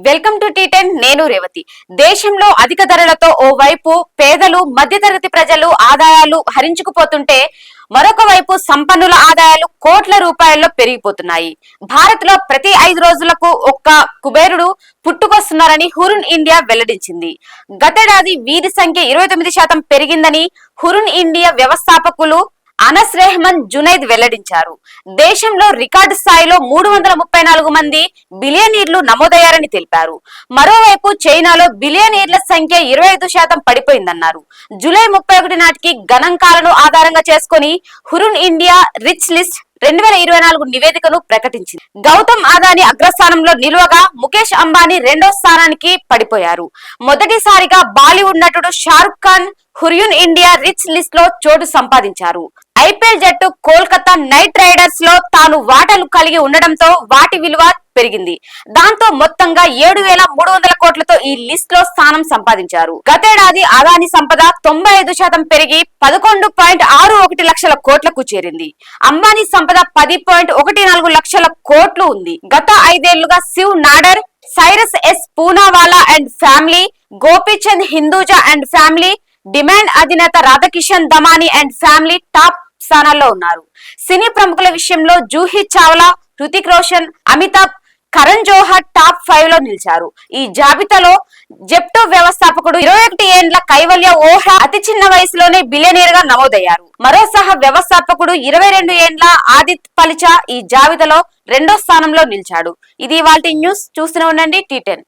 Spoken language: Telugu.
వెల్కమ్ టు టీ10 నేను రేవతి. దేశంలో అధిక ధరలతో ఓవైపు పేదలు మధ్యతరగతి ప్రజలు ఆదాయాలు హరించుకుపోతుంటే మరొక వైపు సంపన్నుల ఆదాయాలు కోట్ల రూపాయల్లో పెరిగిపోతున్నాయి. భారత్ లో ప్రతి 5 రోజులకు ఒక్క కుబేరుడు పుట్టుకొస్తున్నారని హురున్ ఇండియా వెల్లడించింది. గతేడాది వీరి సంఖ్య 29% పెరిగిందని హురున్ ఇండియా వ్యవస్థాపకులు అనస్ రెహమాన్ జునైద్ వెల్లడించారు. దేశంలో రికార్డు స్థాయిలో 334 మంది బిలియనీర్లు నమోదయ్యారని తెలిపారు. మరోవైపు చైనాలో బిలియనీర్ల సంఖ్య 25% పడిపోయిందన్నారు. జూలై 31 నాటికి గణాంకాలను ఆధారంగా చేసుకుని హురున్ ఇండియా రిచ్ లిస్ట్ 2024 నివేదికను ప్రకటించింది. గౌతమ్ అదానీ అగ్రస్థానంలో నిలువగా ముఖేష్ అంబానీ రెండో స్థానానికి పడిపోయారు. మొదటిసారిగా బాలీవుడ్ నటుడు Shahrukh Khan Hurun India rich list లో చోటు సంపాదించారు. ఐపీఎల్ జట్టు కోల్కతా నైట్ రైడర్స్ లో తాను వాటాలు కలిగి ఉండడంతో వాటి విలువ పెరిగింది. దాంతో మొత్తంగా 7,300 కోట్లతో ఈ లిస్ట్ లో స్థానం సంపాదించారు. గతేడాది అదానీ సంపద 95% పెరిగి 11.61 లక్షల కోట్లకు చేరింది. అంబానీ సంపద 10.14 లక్షల కోట్లు ఉంది. గత 5 ఏళ్లుగా Shiv Nadar, Cyrus S Poonawalla and family, Gopichand Hinduja and family, డిమాండ్ అధినేత Radhakishan Damani and family top స్థానాల్లో ఉన్నారు. సినీ ప్రముఖుల విషయంలో జూహీ చావ్లా, హృతిక్ రోషన్, అమితాబ్, కరణ్ జోహర్ టాప్ 5 లో నిలిచారు. ఈ జాబితాలో జెప్టో వ్యవస్థాపకుడు 21 ఏండ్ల కైవల్య ఓహ్రా అతి చిన్న వయసులోనే బిలియనీర్ గా నమోదయ్యారు. మరో సహ వ్యవస్థాపకుడు 22 ఏండ్ల ఆదిత్ పలిచా ఈ జాబితాలో రెండో స్థానంలో నిలిచాడు. ఇది ఇవాల్టి న్యూస్. చూస్తూనే ఉండండి టీ10.